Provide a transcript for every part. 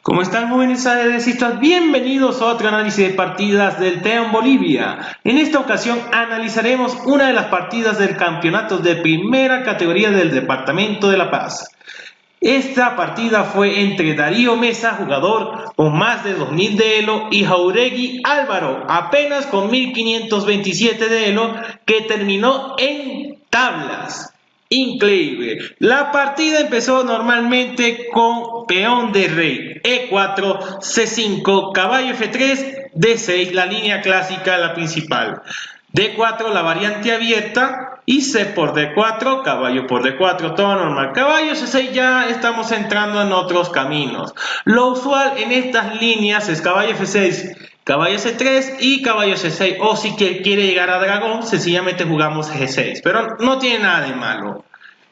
¿Cómo están, jóvenes ajedrecistas? Bienvenidos a otro análisis de partidas del TEAM Bolivia. En esta ocasión analizaremos una de las partidas del campeonato de primera categoría del Departamento de La Paz. Esta partida fue entre Darío Mesa, jugador con más de 2000 de elo, y Jauregui Álvaro, apenas con 1527 de elo, que terminó en tablas. Increíble. La partida empezó normalmente con peón de rey, E4, C5, caballo F3, D6, la línea clásica, la principal. D4, la variante abierta, y C por D4, caballo por D4, todo normal. Caballo C6 ya estamos entrando en otros caminos. Lo usual en estas líneas es caballo F6, caballo C3 y caballo C6. O si quiere llegar a dragón, sencillamente jugamos G6. Pero no tiene nada de malo.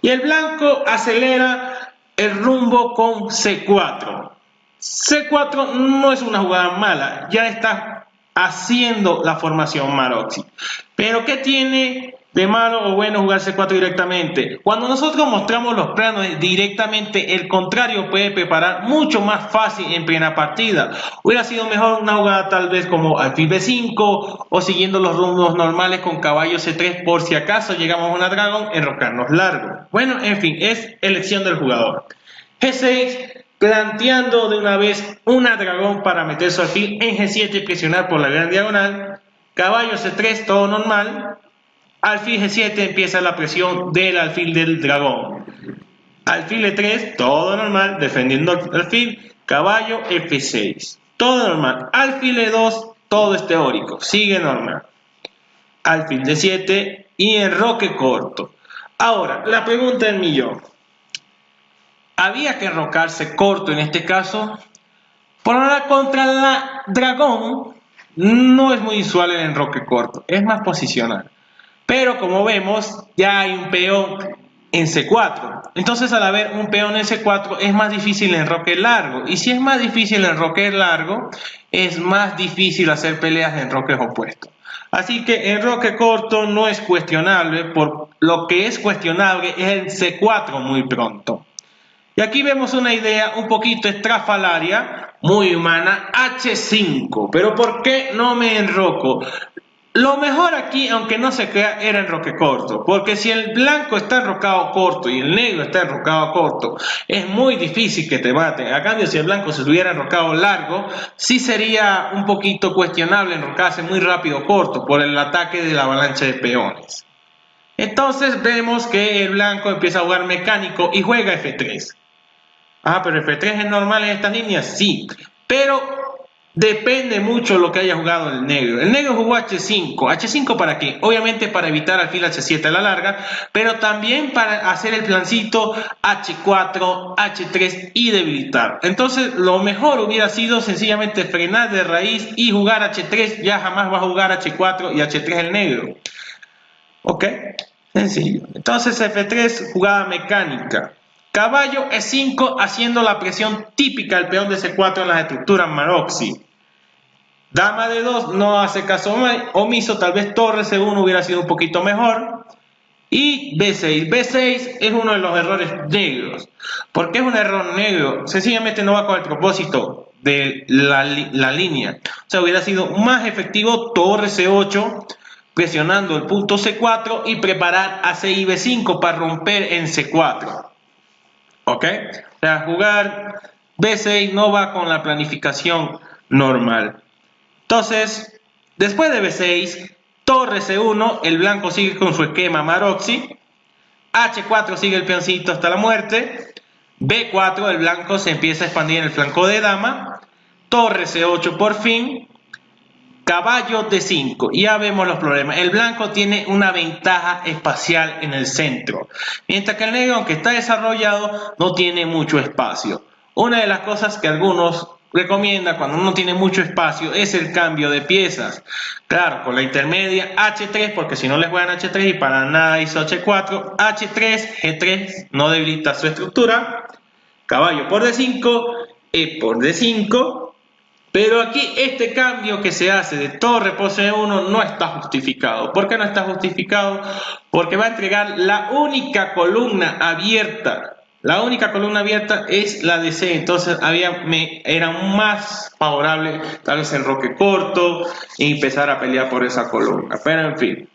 Y el blanco acelera el rumbo con C4. C4 no es una jugada mala, ya está haciendo la formación Maroczy. Pero ¿qué tiene de malo o bueno jugar C4 directamente? Cuando nosotros mostramos los planos directamente, el contrario puede preparar mucho más fácil en plena partida. Hubiera sido mejor una jugada tal vez como alfil B5 o siguiendo los rumbos normales con caballo C3 por si acaso llegamos a una dragón, enrocarnos largo. Bueno, en fin, es elección del jugador. G6, planteando de una vez una dragón para meter su alfil en G7 y presionar por la gran diagonal. Caballo C3, todo normal. Alfil G7, empieza la presión del alfil del dragón. Alfil E3, todo normal, defendiendo el alfil. Caballo F6, todo normal. Alfil E2, todo es teórico, sigue normal. Alfil D7 y enroque corto. Ahora, la pregunta del millón. ¿Había que enrocarse corto en este caso? Por ahora, contra la dragón no es muy usual el enroque corto, es más posicional. Pero como vemos, ya hay un peón en C4. Entonces, al haber un peón en C4, es más difícil el enroque largo. Y si es más difícil el enroque largo, es más difícil hacer peleas de enroques opuestos. Así que enroque corto no es cuestionable, por lo que es cuestionable es el C4 muy pronto. Y aquí vemos una idea un poquito estrafalaria, muy humana, H5. Pero ¿por qué no me enroco? Lo mejor aquí, aunque no se crea, era enroque corto, porque si el blanco está enrocado corto y el negro está enrocado corto, es muy difícil que te maten. A cambio, si el blanco se hubiera enrocado largo, sí sería un poquito cuestionable enrocarse muy rápido corto por el ataque de la avalancha de peones. Entonces vemos que el blanco empieza a jugar mecánico y juega F3. Pero F3 es normal en estas líneas, sí, pero depende mucho lo que haya jugado el negro. El negro jugó H5. ¿H5 para qué? Obviamente para evitar alfil H7 a la larga, pero también para hacer el plancito H4, H3 y debilitar. Entonces lo mejor hubiera sido sencillamente frenar de raíz y jugar H3. Ya jamás va a jugar H4 y H3 el negro. ¿Ok? Sencillo. Entonces F3, jugada mecánica. Caballo E5, haciendo la presión típica del peón de C4 en las estructuras Maroczy. Dama D2 no hace caso omiso, tal vez torre C1 hubiera sido un poquito mejor. Y B6. B6 es uno de los errores negros. ¿Por qué es un error negro? Sencillamente no va con el propósito de la línea. O sea, hubiera sido más efectivo torre C8, presionando el punto C4 y preparar a C y B5 para romper en C4. ¿Ok? O sea, jugar B6 no va con la planificación normal. Entonces, después de B6, torre C1, el blanco sigue con su esquema Maroczy. H4 sigue el peoncito hasta la muerte. B4, el blanco se empieza a expandir en el flanco de dama. Torre C8 por fin. Caballo D5, ya vemos los problemas. El blanco tiene una ventaja espacial en el centro, mientras que el negro, aunque está desarrollado, no tiene mucho espacio. Una de las cosas que algunos recomiendan cuando uno tiene mucho espacio es el cambio de piezas. Claro, con la intermedia H3, porque si no le juegan H3 y para nada hizo H4, H3, G3 no debilita su estructura. Caballo por D5, E por D5. Pero aquí este cambio que se hace de torre por C1 no está justificado. ¿Por qué no está justificado? Porque va a entregar la única columna abierta La única columna abierta es la de C, entonces era más favorable tal vez enroque corto y empezar a pelear por esa columna. Pero en fin,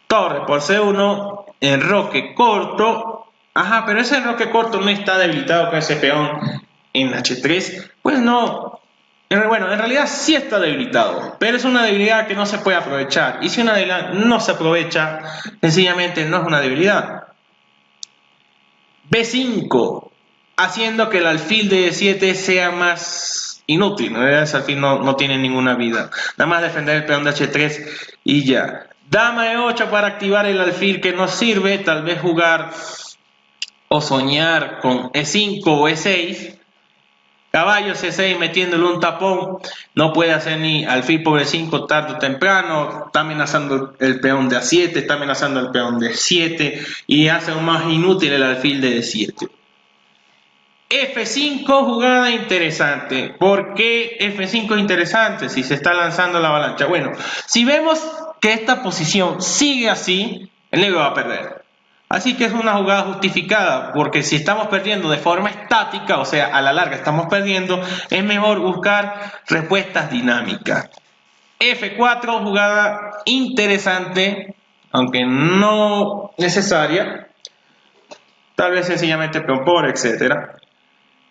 torre por C1, enroque corto. Ajá, pero ese enroque corto no está debilitado con ese peón en H3. Pues no. Bueno, en realidad sí está debilitado, pero es una debilidad que no se puede aprovechar. Y si una debilidad no se aprovecha, sencillamente no es una debilidad. B5, haciendo que el alfil de E7 sea más inútil. ¿No? Ese alfil no tiene ninguna vida. Nada más defender el peón de H3 y ya. Dama E8 para activar el alfil que nos sirve. Tal vez jugar o soñar con E5 o E6. Caballo C6 metiéndole un tapón, no puede hacer ni alfil por E5 tarde o temprano, está amenazando el peón de A7, está amenazando el peón de 7 y hace aún más inútil el alfil de D7. F5, jugada interesante. ¿Por qué F5 es interesante si se está lanzando la avalancha? Bueno, si vemos que esta posición sigue así, el negro va a perder. Así que es una jugada justificada, porque si estamos perdiendo de forma estática, o sea, a la larga estamos perdiendo, es mejor buscar respuestas dinámicas. F4, jugada interesante, aunque no necesaria, tal vez sencillamente peón por, etc.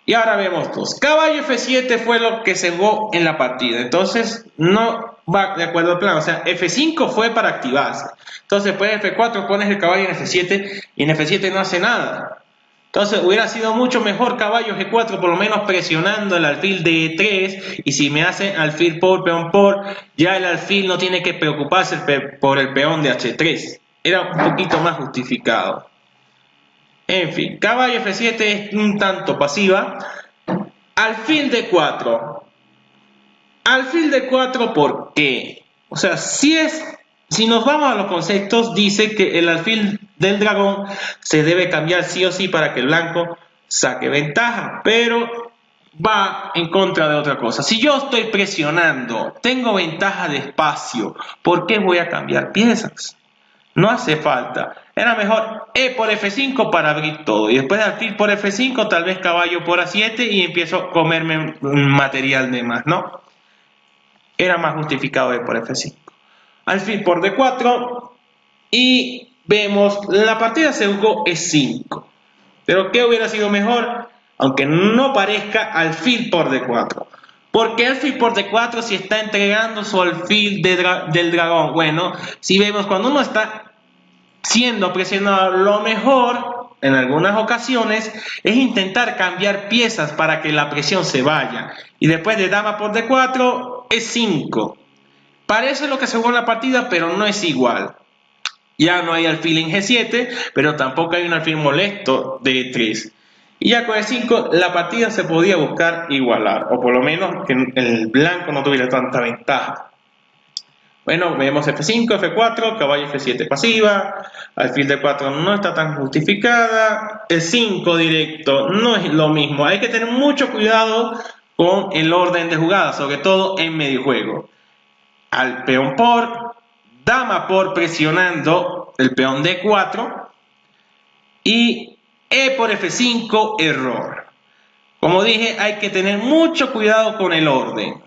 Y ahora vemos dos. Caballo F7 fue lo que se jugó en la partida, entonces no va de acuerdo al plan, o sea, F5 fue para activarse. Entonces después de F4 pones el caballo en F7 y en F7 no hace nada. Entonces hubiera sido mucho mejor caballo G4 por lo menos presionando el alfil de E3 y si me hace alfil por, peón por, ya el alfil no tiene que preocuparse por el peón de H3. Era un poquito más justificado. En fin, caballo F7 es un tanto pasiva. Alfil D4. Alfil D4, ¿por qué? O sea, si nos vamos a los conceptos, dice que el alfil del dragón se debe cambiar sí o sí para que el blanco saque ventaja, pero va en contra de otra cosa. Si yo estoy presionando, tengo ventaja de espacio, ¿por qué voy a cambiar piezas? No hace falta. Era mejor E por F5 para abrir todo. Y después de alfil por F5, tal vez caballo por A7 y empiezo a comerme material de más, ¿no? Era más justificado E por F5. Alfil por D4 y vemos la partida se jugó E5. Pero ¿qué hubiera sido mejor? Aunque no parezca, alfil por D4. ¿Por qué alfil por D4 si está entregando su alfil del dragón? Bueno, si vemos cuando uno está siendo presionado, lo mejor en algunas ocasiones es intentar cambiar piezas para que la presión se vaya. Y después de dama por D4, E5. Parece lo que se jugó en la partida, pero no es igual. Ya no hay alfil en G7, pero tampoco hay un alfil molesto de E3. Y ya con E5 la partida se podía buscar igualar, o por lo menos que el blanco no tuviera tanta ventaja. Bueno, vemos F5, F4, caballo F7 pasiva, alfil D4 no está tan justificada, E5 directo no es lo mismo. Hay que tener mucho cuidado con el orden de jugada, sobre todo en medio juego. Al peón por, dama por presionando el peón D4 y E por F5, error. Como dije, hay que tener mucho cuidado con el orden.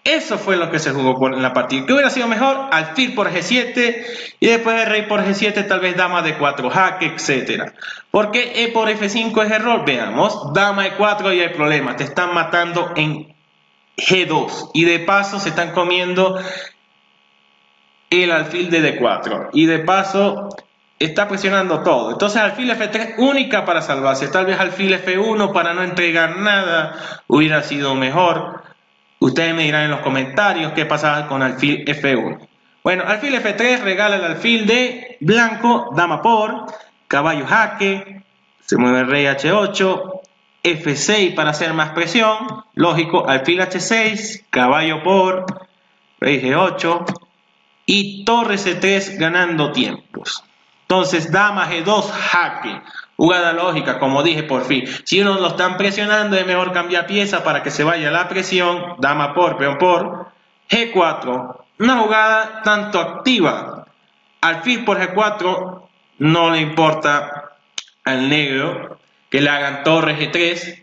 Eso fue lo que se jugó en la partida. ¿Qué hubiera sido mejor? Alfil por G7 y después el rey por G7, tal vez dama D4, jaque, etc. ¿Por qué E por F5 es error? Veamos, dama E4 y hay problema. Te están matando en G2 y de paso se están comiendo el alfil de D4 y de paso está presionando todo. Entonces alfil F3 única para salvarse. Tal vez alfil F1 para no entregar nada hubiera sido mejor. Ustedes me dirán en los comentarios qué pasaba con alfil F1. Bueno, alfil F3 regala el alfil de blanco, dama por, caballo jaque, se mueve el rey H8, F6 para hacer más presión, lógico, alfil H6, caballo por, rey G8 y torre C3 ganando tiempos. Entonces dama G2 jaque. Jugada lógica, como dije por fin. Si uno lo están presionando, es mejor cambiar pieza para que se vaya la presión. Dama por, peón por. G4. Una jugada tanto activa. Alfil por G4 no le importa al negro. que le hagan torre G3,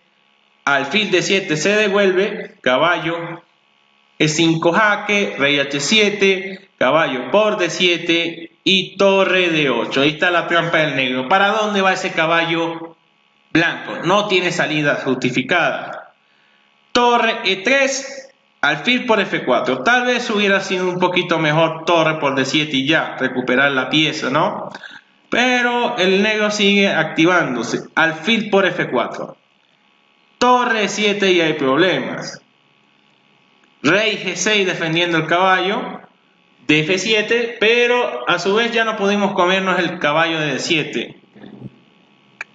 alfil D7 se devuelve, caballo E5 jaque, rey H7, caballo por D7 y torre D8. Ahí está la trampa del negro. ¿Para dónde va ese caballo blanco? No tiene salida justificada. Torre E3, alfil por F4. Tal vez hubiera sido un poquito mejor torre por D7 y ya, recuperar la pieza, ¿no? Pero el negro sigue activándose. Alfil por F4. Torre E7 y hay problemas. Rey G6 defendiendo el caballo de F7, pero a su vez ya no pudimos comernos el caballo de D7.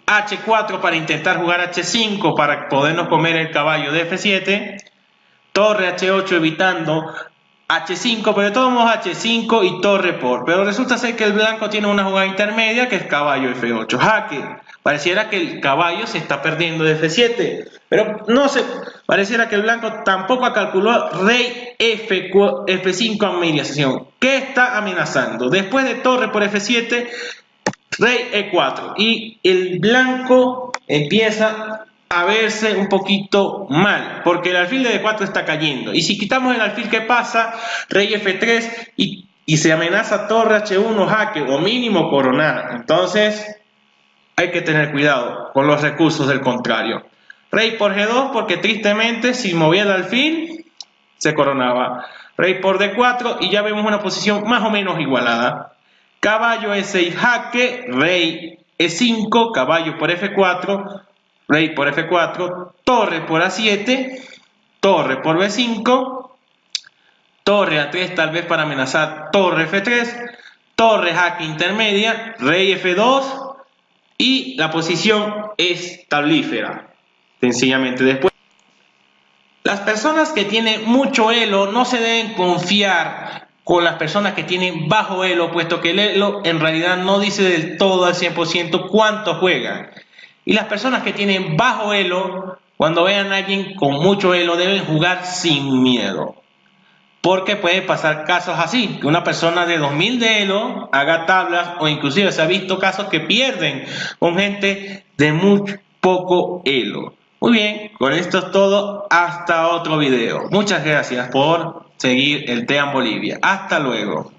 H4 para intentar jugar H5 para podernos comer el caballo de F7. Torre H8 evitando H5, pero de todos modos H5 y torre por. Pero resulta ser que el blanco tiene una jugada intermedia que es caballo F8 jaque. Pareciera que el caballo se está perdiendo de F7, pero no se pareciera que el blanco tampoco calculó rey F5 amenazación. ¿Qué está amenazando? Después de torre por F7, rey E4 y el blanco empieza a verse un poquito mal, porque el alfil de D4 está cayendo, y si quitamos el alfil, ¿qué pasa? Rey F3 y se amenaza torre H1 jaque o mínimo coronar. Entonces hay que tener cuidado con los recursos del contrario. Rey por G2, porque tristemente si movía el alfil se coronaba. Rey por D4 y ya vemos una posición más o menos igualada. Caballo E6 jaque, rey E5, caballo por F4, rey por F4, torre por A7, torre por B5, torre A3 tal vez para amenazar torre F3, torre jaque intermedia, rey F2 y la posición es tablífera. Sencillamente después. Las personas que tienen mucho elo no se deben confiar con las personas que tienen bajo elo, puesto que el elo en realidad no dice del todo al 100% cuánto juegan. Y las personas que tienen bajo elo, cuando vean a alguien con mucho elo, deben jugar sin miedo. Porque puede pasar casos así, que una persona de 2000 de elo haga tablas, o inclusive se ha visto casos que pierden con gente de muy poco elo. Muy bien, con esto es todo, hasta otro video. Muchas gracias por seguir el TEAM Bolivia. Hasta luego.